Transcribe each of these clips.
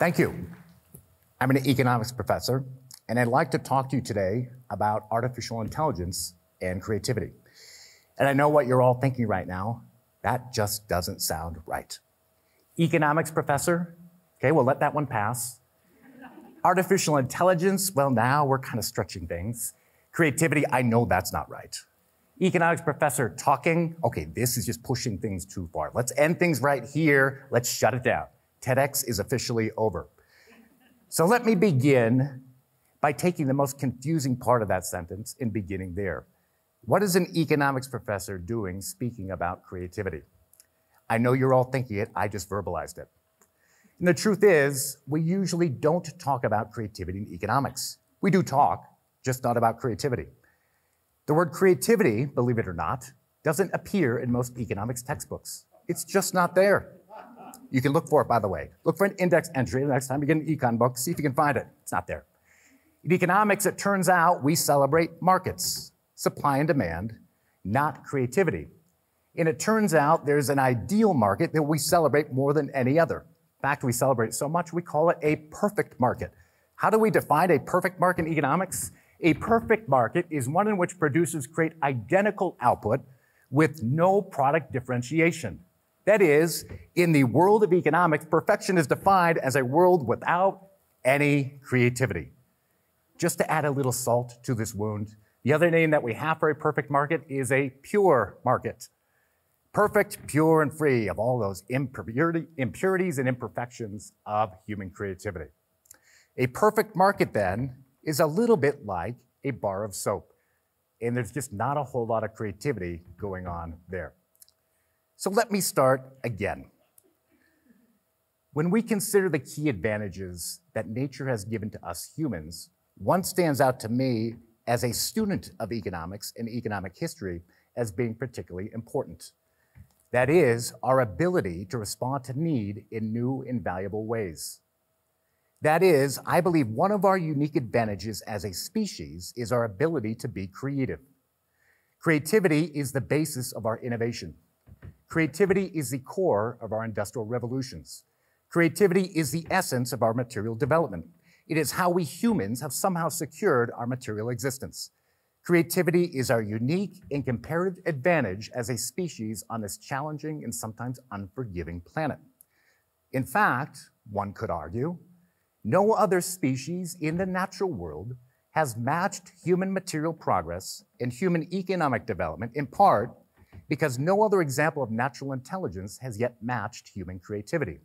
Thank you. I'm an economics professor, and I'd like to talk to you today about artificial intelligence and creativity. And I know what you're all thinking right now. That just doesn't sound right. Economics professor? Okay, we'll let that one pass. Artificial intelligence? Well, now we're kind of stretching things. Creativity? I know that's not right. Economics professor talking? Okay, this is just pushing things too far. Let's end things right here. Let's shut it down. TEDx is officially over. So let me begin by taking the most confusing part of that sentence and beginning there. What is an economics professor doing speaking about creativity? I know you're all thinking it, I just verbalized it. And the truth is, we usually don't talk about creativity in economics. We do talk, just not about creativity. The word creativity, believe it or not, doesn't appear in most economics textbooks. It's just not there. You can look for it, by the way. Look for an index entry the next time you get an econ book, see if you can find it. It's not there. In economics, it turns out we celebrate markets, supply and demand, not creativity. And it turns out there's an ideal market that we celebrate more than any other. In fact, we celebrate it so much, we call it a perfect market. How do we define a perfect market in economics? A perfect market is one in which producers create identical output with no product differentiation. That is, in the world of economics, perfection is defined as a world without any creativity. Just to add a little salt to this wound, the other name that we have for a perfect market is a pure market. Perfect, pure, and free of all those impurities and imperfections of human creativity. A perfect market, then, is a little bit like a bar of soap, and there's just not a whole lot of creativity going on there. So let me start again. When we consider the key advantages that nature has given to us humans, one stands out to me as a student of economics and economic history as being particularly important. That is, our ability to respond to need in new and valuable ways. That is, I believe one of our unique advantages as a species is our ability to be creative. Creativity is the basis of our innovation. Creativity is the core of our industrial revolutions. Creativity is the essence of our material development. It is how we humans have somehow secured our material existence. Creativity is our unique and comparative advantage as a species on this challenging and sometimes unforgiving planet. In fact, one could argue, no other species in the natural world has matched human material progress and human economic development, in part because no other example of natural intelligence has yet matched human creativity.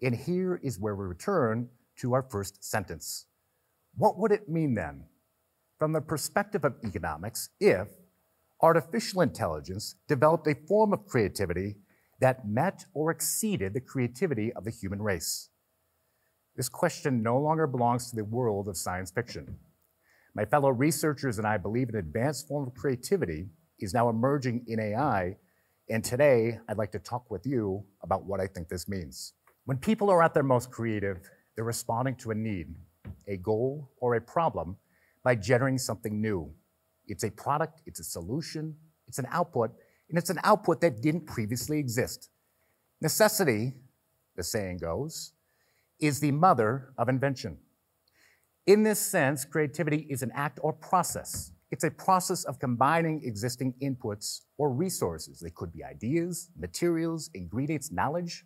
And here is where we return to our first sentence. What would it mean then, from the perspective of economics, if artificial intelligence developed a form of creativity that met or exceeded the creativity of the human race? This question no longer belongs to the world of science fiction. My fellow researchers and I believe an advanced form of creativity is now emerging in AI, and today I'd like to talk with you about what I think this means. When people are at their most creative, they're responding to a need, a goal, or a problem by generating something new. It's a product, it's a solution, it's an output, and it's an output that didn't previously exist. Necessity, the saying goes, is the mother of invention. In this sense, creativity is an act or process. It's a process of combining existing inputs or resources. They could be ideas, materials, ingredients, knowledge,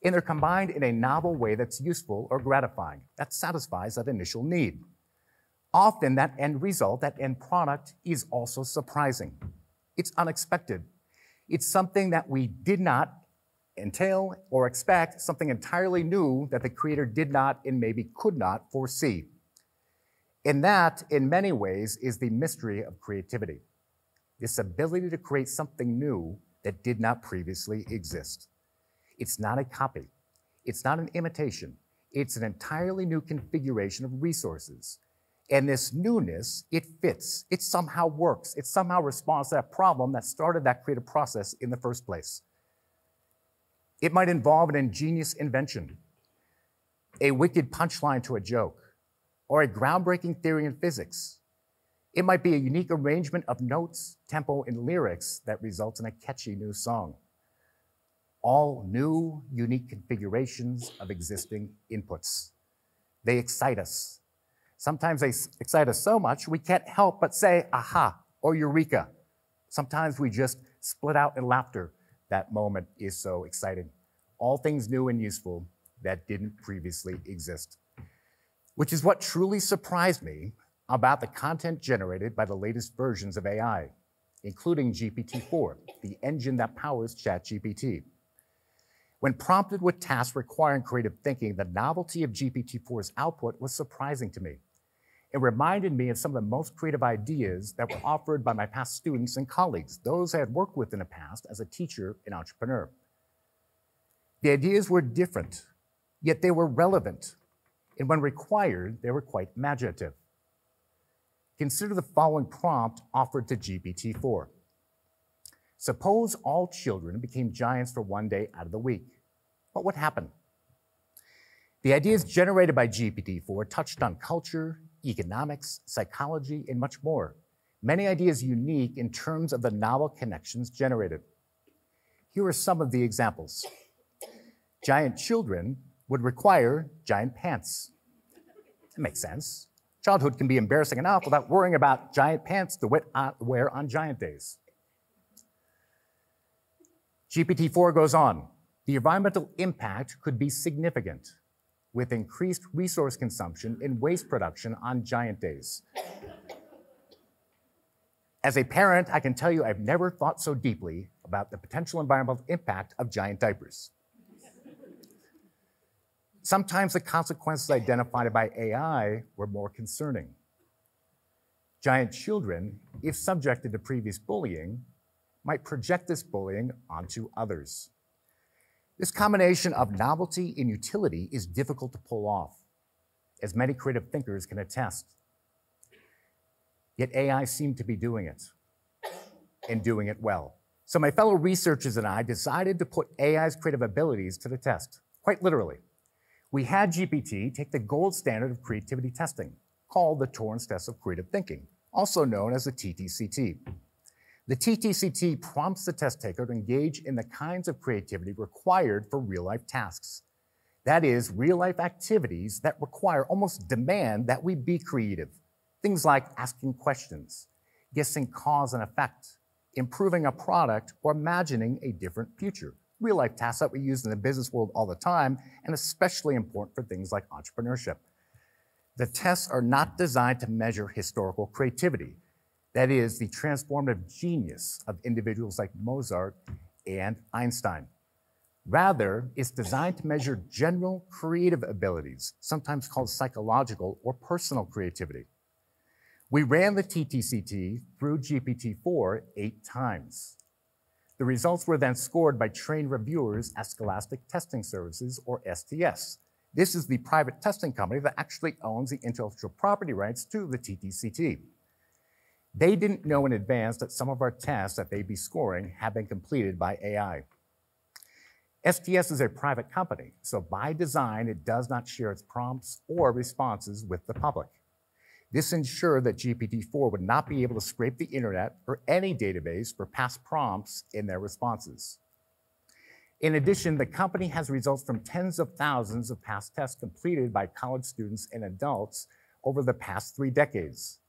and they're combined in a novel way that's useful or gratifying, that satisfies that initial need. Often that end result, that end product, is also surprising. It's unexpected. It's something that we did not entail or expect, something entirely new that the creator did not and maybe could not foresee. And that, in many ways, is the mystery of creativity. This ability to create something new that did not previously exist. It's not a copy. It's not an imitation. It's an entirely new configuration of resources. And this newness, it fits. It somehow works. It somehow responds to that problem that started that creative process in the first place. It might involve an ingenious invention, a wicked punchline to a joke, or a groundbreaking theory in physics. It might be a unique arrangement of notes, tempo, and lyrics that results in a catchy new song. all new, unique configurations of existing inputs. They excite us. Sometimes they excite us so much we can't help but say, aha, or eureka. Sometimes we just split out in laughter. That moment is so exciting. All things new and useful that didn't previously exist. Which is what truly surprised me about the content generated by the latest versions of AI, including GPT-4, the engine that powers ChatGPT. When prompted with tasks requiring creative thinking, the novelty of GPT-4's output was surprising to me. It reminded me of some of the most creative ideas that were offered by my past students and colleagues, those I had worked with in the past as a teacher and entrepreneur. The ideas were different, yet they were relevant, and when required, they were quite imaginative. Consider the following prompt offered to GPT-4. Suppose all children became giants for one day out of the week. What would happen? The ideas generated by GPT-4 touched on culture, economics, psychology, and much more. Many ideas unique in terms of the novel connections generated. Here are some of the examples. Giant children would require giant pants. That makes sense. Childhood can be embarrassing enough without worrying about giant pants to wear on giant days. GPT-4 goes on. The environmental impact could be significant, with increased resource consumption and waste production on giant days. As a parent, I can tell you I've never thought so deeply about the potential environmental impact of giant diapers. Sometimes the consequences identified by AI were more concerning. Giant children, if subjected to previous bullying, might project this bullying onto others. This combination of novelty and utility is difficult to pull off, as many creative thinkers can attest. Yet AI seemed to be doing it, and doing it well. So my fellow researchers and I decided to put AI's creative abilities to the test, quite literally. We had GPT take the gold standard of creativity testing, called the Torrance Test of Creative Thinking, also known as the TTCT. The TTCT prompts the test taker to engage in the kinds of creativity required for real-life tasks. That is, real-life activities that require, almost demand, that we be creative. Things like asking questions, guessing cause and effect, improving a product, or imagining a different future. Real-life tasks that we use in the business world all the time, and especially important for things like entrepreneurship. The tests are not designed to measure historical creativity. That is, the transformative genius of individuals like Mozart and Einstein. Rather, it's designed to measure general creative abilities, sometimes called psychological or personal creativity. We ran the TTCT through GPT-4 8 times. The results were then scored by trained reviewers at Scholastic Testing Services, or STS. This is the private testing company that actually owns the intellectual property rights to the TTCT. They didn't know in advance that some of our tests that they'd be scoring had been completed by AI. STS is a private company, so by design, it does not share its prompts or responses with the public. This ensured that GPT-4 would not be able to scrape the internet or any database for past prompts in their responses. In addition, the company has results from tens of thousands of past tests completed by college students and adults over the past 3 decades,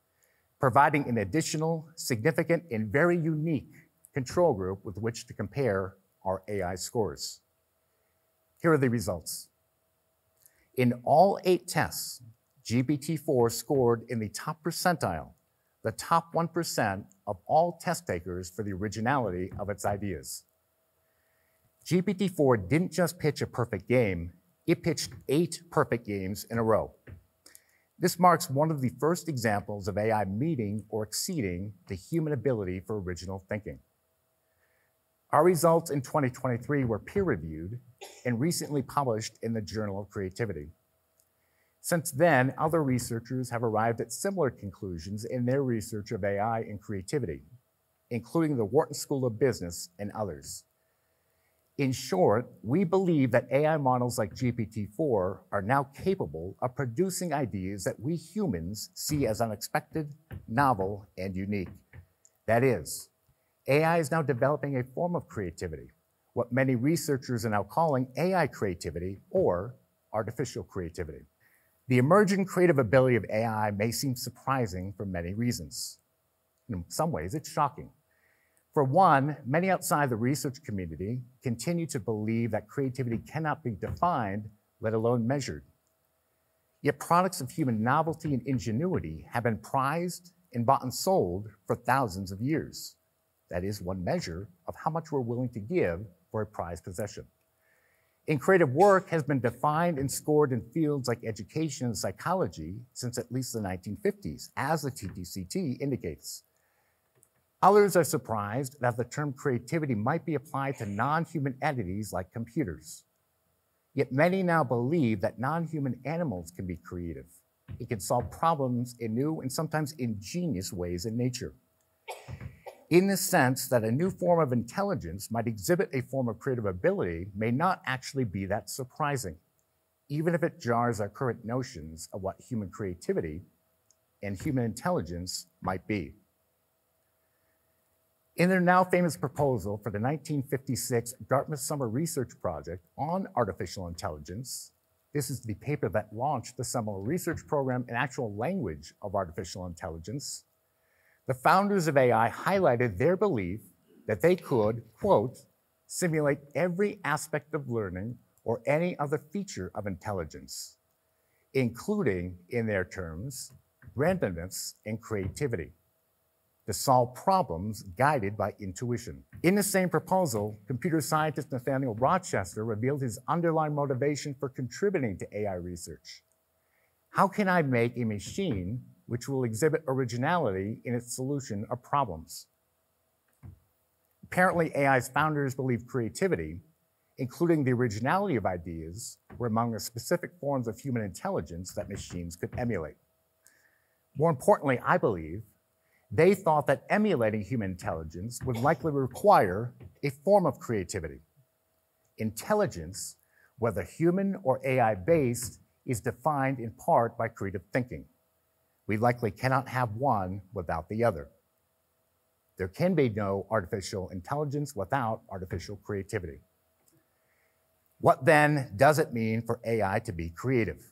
providing an additional, significant, and very unique control group with which to compare our AI scores. Here are the results. In all 8 tests, GPT-4 scored in the top percentile, the top 1% of all test takers for the originality of its ideas. GPT-4 didn't just pitch a perfect game, it pitched 8 perfect games in a row. This marks one of the first examples of AI meeting or exceeding the human ability for original thinking. Our results in 2023 were peer-reviewed and recently published in the Journal of Creativity. Since then, other researchers have arrived at similar conclusions in their research of AI and creativity, including the Wharton School of Business and others. In short, we believe that AI models like GPT-4 are now capable of producing ideas that we humans see as unexpected, novel, and unique. That is, AI is now developing a form of creativity, what many researchers are now calling AI creativity or artificial creativity. The emerging creative ability of AI may seem surprising for many reasons. In some ways, it's shocking. For one, many outside the research community continue to believe that creativity cannot be defined, let alone measured. Yet products of human novelty and ingenuity have been prized and bought and sold for thousands of years. That is one measure of how much we're willing to give for a prized possession. And creative work has been defined and scored in fields like education and psychology since at least the 1950s, as the TEDxUniversity indicates. Others are surprised that the term creativity might be applied to non-human entities like computers. Yet many now believe that non-human animals can be creative. It can solve problems in new and sometimes ingenious ways in nature. In the sense that a new form of intelligence might exhibit a form of creative ability may not actually be that surprising, even if it jars our current notions of what human creativity and human intelligence might be. In their now famous proposal for the 1956 Dartmouth Summer Research Project on artificial intelligence, this is the paper that launched the seminal research program in actual language of artificial intelligence, the founders of AI highlighted their belief that they could, quote, simulate every aspect of learning or any other feature of intelligence, including, in their terms, randomness and creativity, to solve problems guided by intuition. In the same proposal, computer scientist Nathaniel Rochester revealed his underlying motivation for contributing to AI research. How can I make a machine which will exhibit originality in its solution of problems? Apparently, AI's founders believed creativity, including the originality of ideas, were among the specific forms of human intelligence that machines could emulate. More importantly, I believe, they thought that emulating human intelligence would likely require a form of creativity. Intelligence, whether human or AI-based, is defined in part by creative thinking. We likely cannot have one without the other. There can be no artificial intelligence without artificial creativity. What then does it mean for AI to be creative?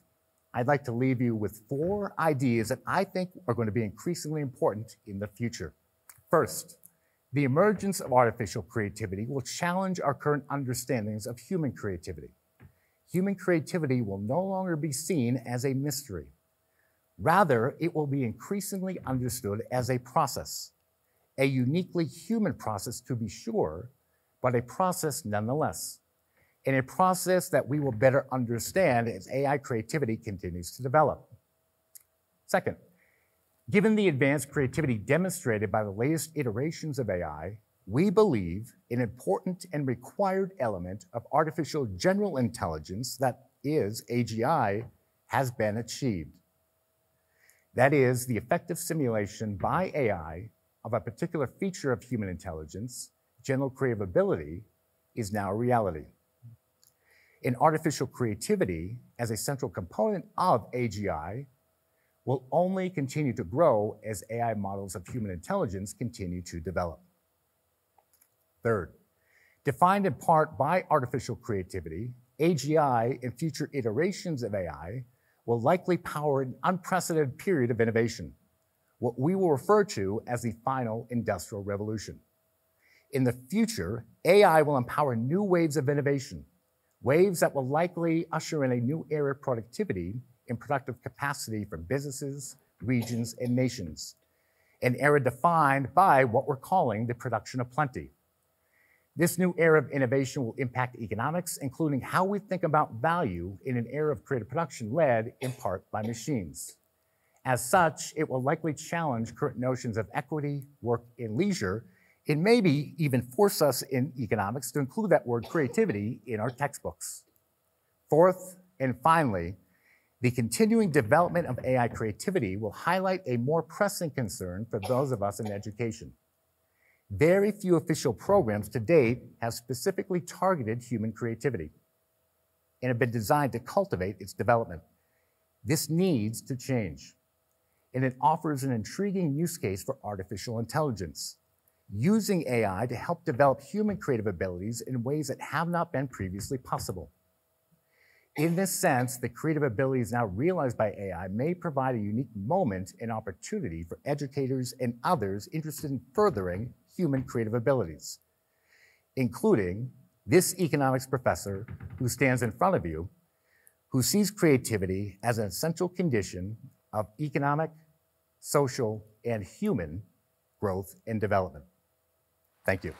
I'd like to leave you with 4 ideas that I think are going to be increasingly important in the future. First, the emergence of artificial creativity will challenge our current understandings of human creativity. Human creativity will no longer be seen as a mystery. Rather, it will be increasingly understood as a process, a uniquely human process to be sure, but a process nonetheless, and a process that we will better understand as AI creativity continues to develop. Second, given the advanced creativity demonstrated by the latest iterations of AI, we believe an important and required element of artificial general intelligence, that is, AGI, has been achieved. That is, the effective simulation by AI of a particular feature of human intelligence, general creative ability, is now a reality. And artificial creativity, as a central component of AGI, will only continue to grow as AI models of human intelligence continue to develop. Third, defined in part by artificial creativity, AGI and future iterations of AI will likely power an unprecedented period of innovation, what we will refer to as the final industrial revolution. In the future, AI will empower new waves of innovation, waves that will likely usher in a new era of productivity and productive capacity for businesses, regions, and nations, an era defined by what we're calling the production of plenty. This new era of innovation will impact economics, including how we think about value in an era of creative production led in part by machines. As such, it will likely challenge current notions of equity, work, and leisure, and maybe even force us in economics to include that word creativity in our textbooks. Fourth, and finally, the continuing development of AI creativity will highlight a more pressing concern for those of us in education. Very few official programs to date have specifically targeted human creativity and have been designed to cultivate its development. This needs to change, and it offers an intriguing use case for artificial intelligence. using AI to help develop human creative abilities in ways that have not been previously possible. In this sense, the creative abilities now realized by AI may provide a unique moment and opportunity for educators and others interested in furthering human creative abilities, including this economics professor who stands in front of you, who sees creativity as an essential condition of economic, social, and human growth and development. Thank you.